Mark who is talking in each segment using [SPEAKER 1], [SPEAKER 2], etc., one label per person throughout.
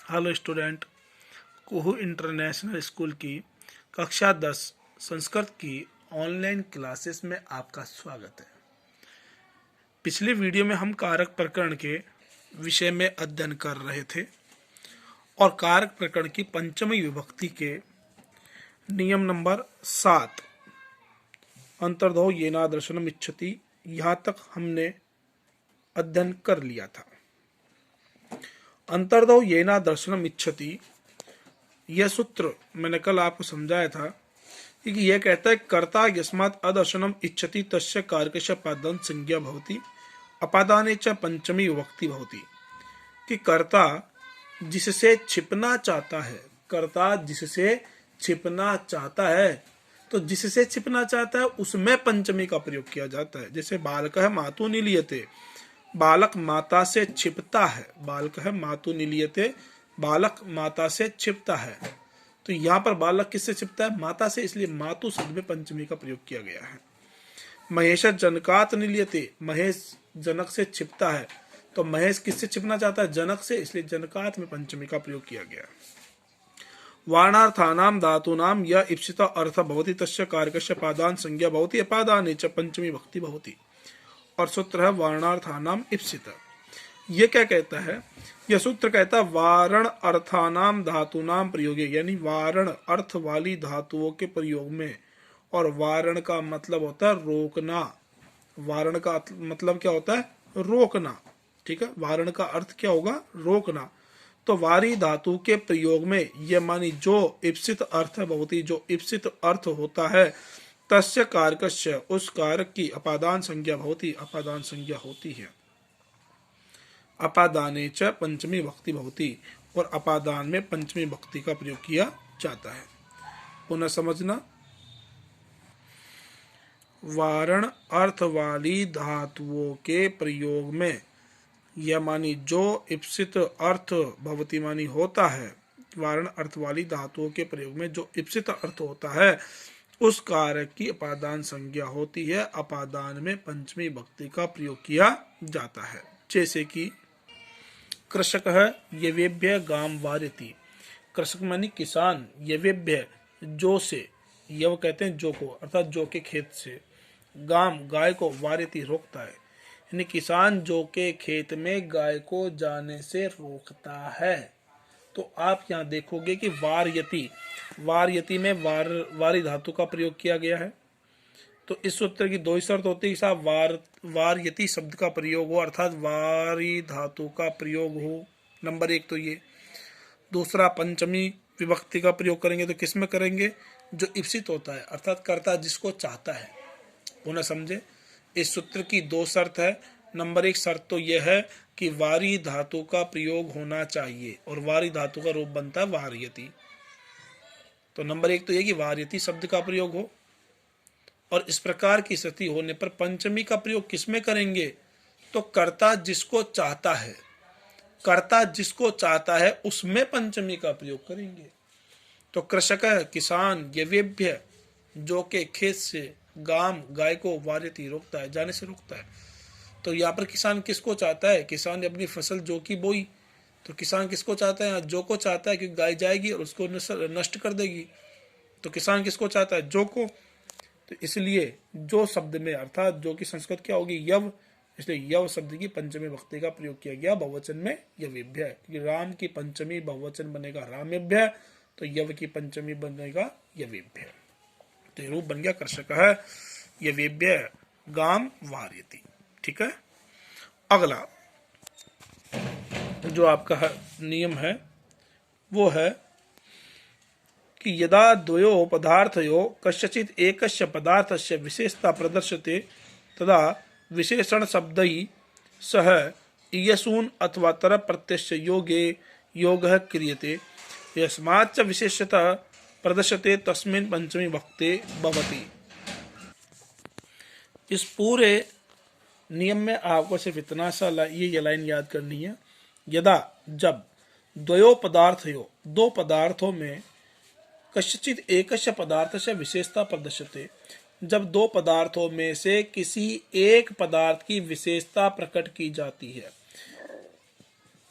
[SPEAKER 1] Hello student, कुहू international school की कक्षा 10 संस्कृत की ऑनलाइन क्लासेस में आपका स्वागत है। पिछले वीडियो में हम कारक प्रकरण के विषय में अध्ययन कर रहे थे और कारक प्रकरण की पंचमी विभक्ति के नियम नंबर 7 अंतर्धो येना दर्शनम इच्छति, यहाँ तक हमने अध्ययन कर लिया था। अंतर्धो येना दर्शनम इच्छति, यह सूत्र मैंने कल आपको समझाया था कि यह कहता है कर्ता यस्मात् अदर्शनम इच्छति तस्य कारकस्य अपादान संज्ञा भवति, अपादाने च पंचमी विभक्ति भवति। कि कर्ता जिससे छिपना चाहता है, कर्ता जिससे छिपना चाहता है, तो जिससे छिपना चाहता है उसमें पंचमी का प्रयोग किया जाता है। जैसे बालक है मातु निलीयते, बालक माता से छिपता है, बालक है मातु निलीयते, बालक माता से छिपता है। तो यहाँ पर बालक किससे छिपता है? माता से, इसलिए मातु शब्द में पंचमी का प्रयोग किया गया है। महेश जनकात निलीयते, महेश जनक से छिपता है, तो महेश किससे छिपना चाहता है? जनक से, इसलिए जनकात में पंचमी का प्रयोग किया गया। वार्णार्थानाम धातूनाम यह इप्सित अर्थ भवति तस्य कारकस्य अपादान संज्ञा भवति, अपादाने च पंचमी भक्ति भवति। और सूत्र है वारणार्थानाम इप्सित। ये क्या कहता है? यह सूत्र कहता है वारण अर्थानाम धातुनाम प्रयोगे, यानी वारण अर्थ वाली धातुओं के प्रयोग में। और वारण का मतलब होता है रोकना, वारण का मतलब क्या होता है? रोकना। ठीक है, वारण का अर्थ क्या होगा? रोकना। तो वारी धातु के प्रयोग में यह मानी जो इप्सित अर्थ भवति, जो इप्सित अर्थ होता है, तस्य कारकस्य उस कारक की अपादान संज्ञा भवति, अपादान संज्ञा होती है। अपादाने च पंचमी भक्ति भवति, और अपादान में पंचमी भक्ति का प्रयोग किया जाता है। पुनः समझना, वारण अर्थ वाली धातुओं के प्रयोग में यह मानी जो इप्सित अर्थ भवति मानी होता है, वारण अर्थ वाली धातुओं के प्रयोग में जो इप्सित अर्थ होता है उस कारक की अपादान संज्ञा होती है। अपादान में पंचमी भक्ति का प्रयोग किया जाता है। जैसे कि कृषक है यवेभ्य गाम वारयति, कृषक मानी किसान, यवेभ्य जो से, यव कहते हैं जो को, अर्थात जो के खेत से, गाम गाय को, वारयति रोकता है, यानी किसान जो के खेत में गाय को जाने से रोकता है। तो आप यहाँ देखोगे कि वारयति, वारयति में वारी धातु का प्रयोग किया गया है। तो इस सूत्र की दो ही शर्त होती है, साहब वारयति शब्द का प्रयोग हो, अर्थात वारी धातु का प्रयोग हो। नंबर एक तो ये। दूसरा, पंचमी विभक्ति का प्रयोग करेंगे तो किस में करेंगे? जो इप्सित होता है, अर्थात कर्ता जिसको चाहता है। पुनः समझे, इस सूत्र की दो शर्त है। नंबर एक शर्त तो यह है कि वारी धातु का प्रयोग होना चाहिए, और वारी धातु का रूप बनता है वारयति। तो नंबर एक तो यह कि वारयति शब्द का प्रयोग हो, और इस प्रकार की स्थिति होने पर पंचमी का प्रयोग किसमें करेंगे? तो कर्ता जिसको चाहता है, कर्ता जिसको चाहता है उसमें पंचमी का प्रयोग करेंगे। तो कृषक है किसान, यवेभ्य जो के खेत से, गाम गाय को, वारयति रोकता है, जाने से रोकता है। तो यहाँ पर किसान किसको चाहता है? किसान ने अपनी फसल जो की बोई, तो किसान किसको चाहता है? जो को चाहता है, क्योंकि गाय जाएगी और उसको नष्ट कर देगी। तो किसान किसको चाहता है? जो को। तो इसलिए जो शब्द में, अर्थात जो की संस्कृत क्या होगी? यव, इसलिए यव शब्द की पंचमी भक्ति का प्रयोग किया गया बहुवचन में यवेभ्य। क्योंकि राम की पंचमी बहुवचन बनेगा रामेभ्य, तो यव की पंचमी बनेगा यवेभ्य। तो ये रूप बन गया कृषक है यवेभ्य गाम वारयति। ठीक है। अगला जो आपका नियम है वो है कि यदा द्वयो पदार्थयो कस्यचित् एकस्य पदार्थस्य विशेषता प्रदर्श्यते तदा विशेषण शब्दैः सह इयसून अथवा तर प्रत्ययस्य योगे योगः क्रियते, यस्माच्च विशेषतः प्रदर्श्यते तस्मिन् पंचमी भक्ते भवति। इस पूरे नियम में आपको सिर्फ इतना सा ये लाइन याद करनी है। यदा, जब, द्वयो पदार्थयो, दो पदार्थों में, कस्यचित् एकस्य पदार्थस्य विशेषता प्रदर्श्यते, जब दो पदार्थों में से किसी एक पदार्थ की विशेषता प्रकट की जाती है,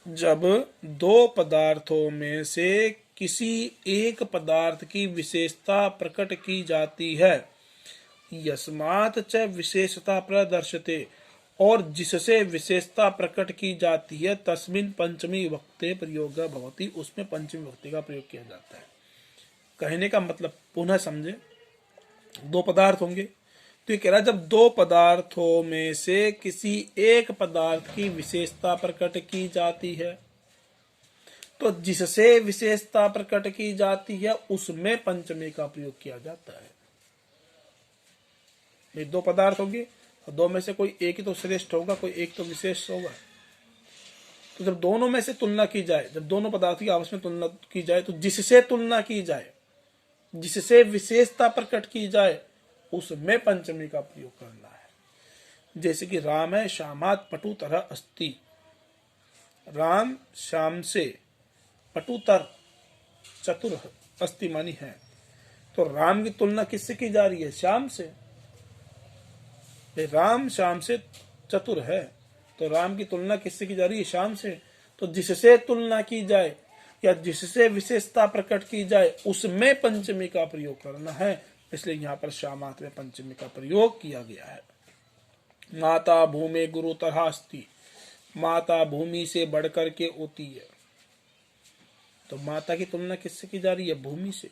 [SPEAKER 1] जब दो पदार्थों में से किसी एक पदार्थ की विशेषता प्रकट की जाती है, यस्मात् च विशेषता प्रदर्श्यते, और जिससे विशेषता प्रकट की जाती है, तस्मिन् पंचमी विभक्ते प्रयोग भवति, उसमें पंचमी विभक्ति का प्रयोग किया जाता है। कहने का मतलब पुनः समझे, दो पदार्थ होंगे, तो ये कह रहा है जब दो पदार्थों में से किसी एक पदार्थ की विशेषता प्रकट की जाती है, तो जिससे विशेषता प्रकट की जाती है उसमें पंचमी का प्रयोग किया जाता है। ये दो पदार्थ होंगे, दो में से कोई एक ही तो श्रेष्ठ होगा, कोई एक तो विशेष होगा। तो जब दोनों में से तुलना की जाए, जब दोनों पदार्थ की आपस में तुलना की जाए, तो जिससे तुलना की जाए, जिससे विशेषता प्रकट की जाए, उसमें पंचमी का प्रयोग करना है। जैसे कि राम है श्यामात पटुतर अस्ति, राम श्याम से पटुतर चतुर अस्ति मानी है, तो राम की तुलना किससे की जा रही है? श्याम से। राम श्याम से चतुर है, तो राम की तुलना किससे की जा रही है? श्याम से। तो जिससे तुलना की जाए या जिससे विशेषता प्रकट की जाए, उसमें पंचमी का प्रयोग करना है, इसलिए यहाँ पर श्यामात में पंचमी का प्रयोग किया गया है। माता भूमि गुरु तरहास्ति, माता भूमि से बढ़कर के होती है, तो माता की तुलना किससे की जा रही है? भूमि से,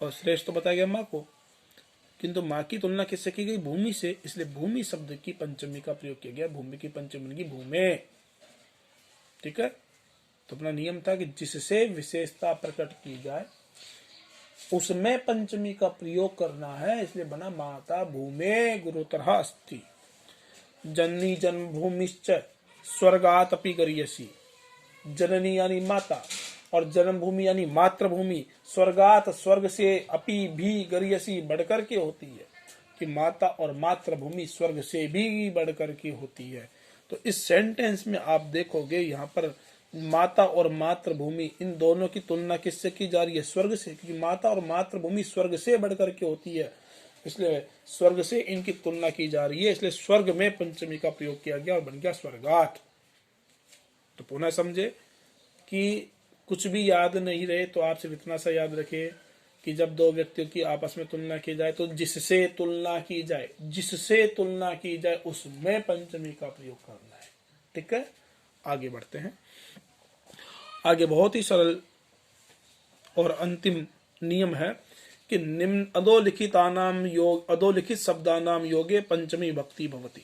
[SPEAKER 1] और श्रेष्ठ तो बताया गया माँ को, किंतु माँ की तुलना किससे की गई? भूमि से, इसलिए भूमि शब्द की पंचमी का प्रयोग किया गया। भूमि की पंचमी की भूमि, ठीक है। तो अपना नियम था कि जिससे विशेषता प्रकट की जाए उसमें पंचमी का प्रयोग करना है, इसलिए बना माता भूमि गुरुतरः अस्ति। जननी जन्मभूमिश्च स्वर्गात् अपि गरियसी, जननी यानी माता और जन्मभूमि यानी मातृभूमि, स्वर्गात स्वर्ग से अपि भी गरियसी बढ़कर के होती है, कि माता और मातृभूमि स्वर्ग से भी बढ़कर के होती है। तो इस सेंटेंस में आप देखोगे यहाँ पर माता और मातृभूमि, इन दोनों की तुलना किससे की जा रही है? स्वर्ग से, क्योंकि माता और मातृभूमि स्वर्ग से बढ़कर के होती है, इसलिए स्वर्ग से इनकी तुलना की जा रही है, इसलिए स्वर्ग में पंचमी का प्रयोग किया गया और बन गया स्वर्गात। तो पुनः समझे कि कुछ भी याद नहीं रहे तो आप सिर्फ इतना सा याद रखिए कि जब दो व्यक्तियों की आपस में तुलना की जाए, तो जिससे तुलना की जाए, जिससे तुलना की जाए उसमें पंचमी का प्रयोग करना है। ठीक है, आगे बढ़ते हैं। आगे बहुत ही सरल और अंतिम नियम है कि निम्न अधोलिखितानाम योग, अधोलिखित शब्दानाम योगे पंचमी भक्ति भवति,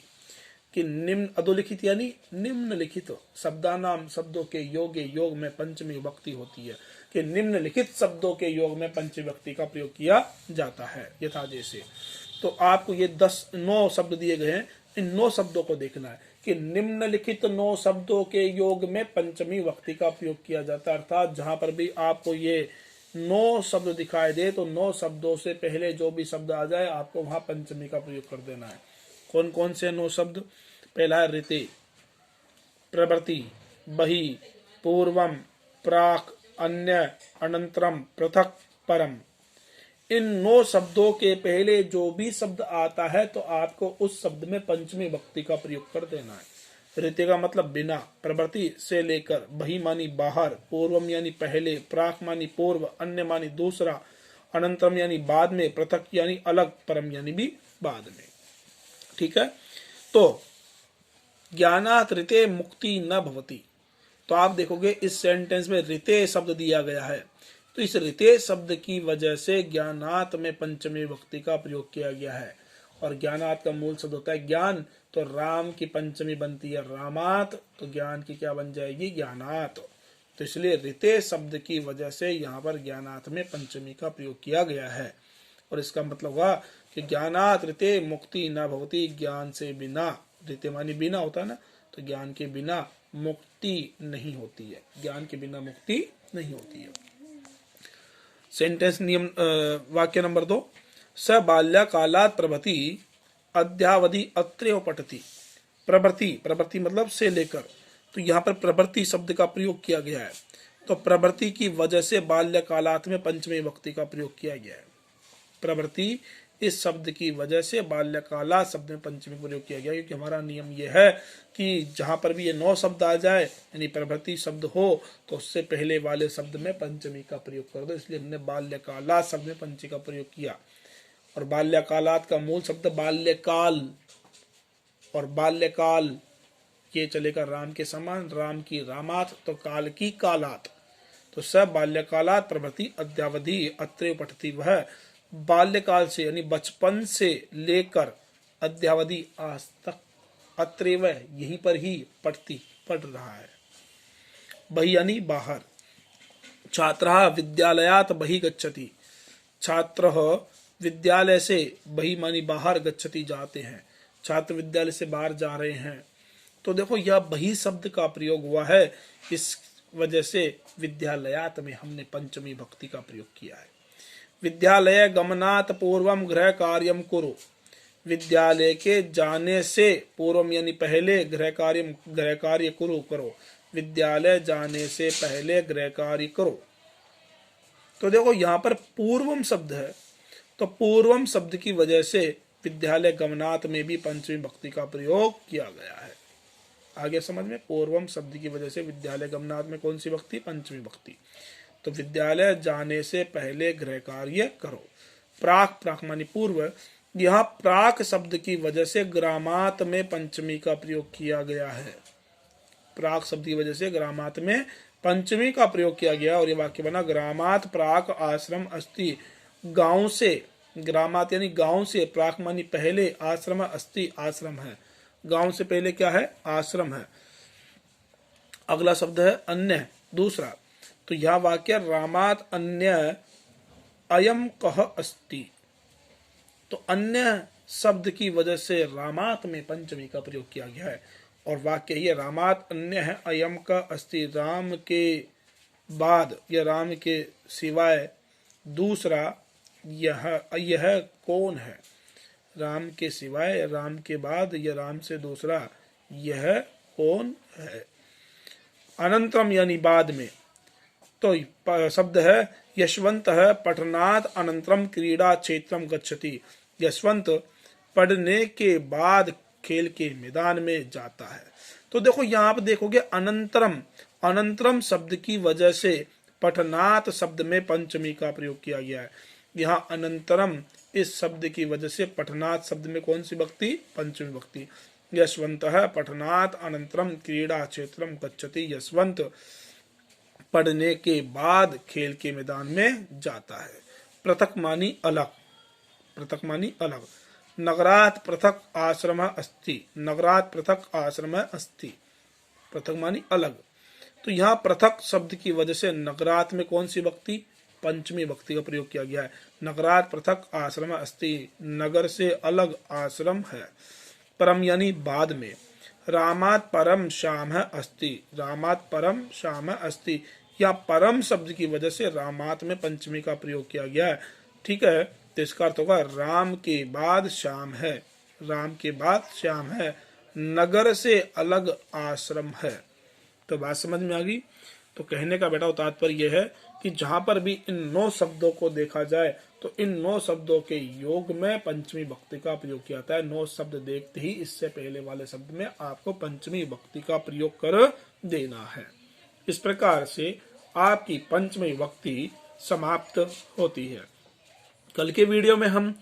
[SPEAKER 1] कि निम्न अधोलिखित यानी निम्नलिखित शब्दानाम शब्दों के योगे, योग में पंचमी भक्ति होती है, कि निम्नलिखित शब्दों के योग में पंचमी भक्ति का प्रयोग किया जाता है। यथा जैसे, तो आपको ये 9 शब्द दिए गए हैं, इन 9 शब्दों को देखना है कि निम्नलिखित 9 शब्दों के योग में पंचमी भक्ति का प्रयोग किया जाता है। अर्थात जहां पर भी आपको ये 9 शब्द दिखाई दे, तो 9 शब्दों से पहले जो भी शब्द आ जाए आपको वहां पंचमी का प्रयोग कर देना है। कौन कौन से 9 शब्द? पहला है ऋते, प्रवृत्ति, बहि, पूर्वम, प्राक, अन्य, अनंतरम, पृथक, परम। इन 9 शब्दों के पहले जो भी शब्द आता है तो आपको उस शब्द में पंचमी भक्ति का प्रयोग कर देना है। ऋते का मतलब बिना, प्रवृत्ति से लेकर, बहि मानी बाहर, पूर्वम यानी पहले, प्राक मानी पूर्व, अन्य मानी दूसरा, अनंतरम यानी बाद में, पृथक यानी अलग, परम यानी भी बाद में। ठीक है, तो ज्ञानात ऋते मुक्ति न भवति, तो आप देखोगे इस सेंटेंस में ऋते शब्द दिया गया है, तो इस ऋते शब्द की वजह से ज्ञानात में पंचमी भक्ति का प्रयोग किया गया है। और ज्ञानात का मूल शब्द होता है ज्ञान, तो राम की पंचमी बनती है रामात, तो ज्ञान की क्या बन जाएगी? ज्ञानात। तो इसलिए ऋते शब्द की वजह से यहाँ पर ज्ञानात में पंचमी का प्रयोग किया गया है। और इसका मतलब हुआ कि ज्ञानात ऋते मुक्ति न भवति, ज्ञान से बिना, ऋते मानी बिना होता है ना, तो ज्ञान के बिना मुक्ति नहीं होती है, ज्ञान के बिना मुक्ति नहीं होती है। सेंटेंस नियम, वाक्य नंबर 2, स बाल्यकालात् प्रभृति अद्यावधि अत्रैव पठति। प्रवृत्ति, प्रवृत्ति मतलब से लेकर, तो यहाँ पर प्रवृत्ति शब्द का प्रयोग किया गया है, तो प्रवृत्ति की वजह से बाल्यकालात् में पंचमी भक्ति का प्रयोग किया गया है। प्रवृत्ति इस शब्द की वजह से बाल्यकाला शब्द में पंचमी प्रयोग किया गया, क्योंकि हमारा नियम यह है कि जहां पर भी ये 9 शब्द आ जाए यानी प्रभृति शब्द हो तो उससे पहले वाले शब्द में पंचमी का प्रयोग कर दो, इसलिए हमने बाल्यकाला शब्द में पंचमी का प्रयोग किया। और बाल्यकालात का मूल शब्द बाल्यकाल, और बाल्यकाल ये चलेगा राम के समान, राम की रामात तो काल की कालात, तो सब बाल्यकालात प्रभृति अद्यावधि अत्रे पठती, वह बाल्यकाल से यानी बचपन से लेकर अद्यावधि आज तक अत्रेव यहीं पर ही पढ़ रहा है। बहि यानी बाहर, छात्रः विद्यालयात् बहि गच्छति, छात्र विद्यालय से, बहि मानी बाहर, गच्छति जाते हैं, छात्र विद्यालय से बाहर जा रहे हैं। तो देखो यह बहि शब्द का प्रयोग हुआ है, इस वजह से विद्यालयात में हमने पंचमी भक्ति का प्रयोग किया है। विद्यालय गमनात् पूर्वम गृह कार्यम कुरु, विद्यालय के जाने से पूर्वम यानी पहले गृह कार्य कुरु करो, विद्यालय जाने से पहले गृह कार्य करो। तो देखो यहाँ पर पूर्वम शब्द है, तो पूर्वम शब्द की वजह से विद्यालय गमनात् में भी पंचमी भक्ति का प्रयोग किया गया है। आगे समझ में, पूर्वम शब्द की वजह से विद्यालय गमनात् में कौन सी भक्ति? पंचमी भक्ति। तो विद्यालय जाने से पहले गृह कार्य करो। प्राक, प्राक मानी पूर्व, यहाँ प्राक शब्द की वजह से ग्रामात में पंचमी का प्रयोग किया गया है। प्राक शब्द की वजह से ग्रामात में पंचमी का प्रयोग किया गया और ये वाक्य बना ग्रामात प्राक आश्रम अस्ति, गांव से, ग्रामात यानी गांव से, प्राक मानी पहले, आश्रम अस्ति आश्रम है, गांव से पहले क्या है? आश्रम है। अगला शब्द है अन्य, दूसरा। तो यह वाक्य रामात अन्य अयम कह अस्ति, तो अन्य शब्द की वजह से रामात में पंचमी का प्रयोग किया गया है और वाक्य ये रामात अन्य है अयम का अस्ति, राम के बाद या राम के सिवाय दूसरा यह कौन है? राम के सिवाय, राम के बाद या राम से दूसरा यह कौन है? अनंतरम यानी बाद में। तो शब्द है यशवंत है पठनात् अनंतरम क्रीडा क्षेत्रम गच्छति, यशवंत पढ़ने के बाद खेल के मैदान में जाता है। तो देखो यहाँ आप देखोगे अनंतरम, अनंतरम शब्द की वजह से पठनात् शब्द में पंचमी का प्रयोग किया गया है। यहाँ अनंतरम इस शब्द की वजह से पठनात् शब्द में कौन सी भक्ति? पंचमी भक्ति। यशवंत है पठनात् अनंतरम क्रीडा क्षेत्रम गच्छति, यशवंत पढ़ने के बाद खेल के मैदान में जाता है। पृथक मानी अलग, पृथक मानी अलग। नगरात पृथक आश्रम अस्ति, नगरात पृथक आश्रम अस्ति, पृथक मानी अलग। तो यहाँ पृथक शब्द की वजह से नगरात में कौन सी भक्ति? पंचमी भक्ति का प्रयोग किया गया है। नगरात पृथक आश्रम अस्ति, नगर से अलग आश्रम है। परम यानी बाद में। रामात परम श्याम है अस्ति, रामात परम श्याम है अस्ति, या परम शब्द की वजह से रामात में पंचमी का प्रयोग किया गया है। ठीक है, तो इसका अर्थ होगा राम के बाद श्याम है, राम के बाद श्याम है, नगर से अलग आश्रम है। तो बात समझ में आ गई। तो कहने का बेटा तात्पर्य यह है कि जहां पर भी इन 9 शब्दों को देखा जाए तो इन 9 शब्दों के योग में पंचमी भक्ति का प्रयोग किया जाता है। 9 शब्द देखते ही इससे पहले वाले शब्द में आपको पंचमी भक्ति का प्रयोग कर देना है। इस प्रकार से आपकी पंचमी भक्ति समाप्त होती है। कल के वीडियो में हम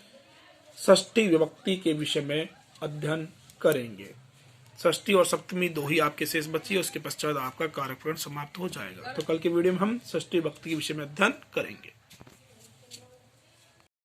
[SPEAKER 1] षष्ठी विभक्ति के विषय में अध्ययन करेंगे। षष्ठी और सप्तमी 2 ही आपके शेष बची है, उसके पश्चात आपका कार्यक्रम समाप्त हो जाएगा। तो कल के वीडियो में हम षष्ठी विभक्ति के विषय में अध्ययन करेंगे।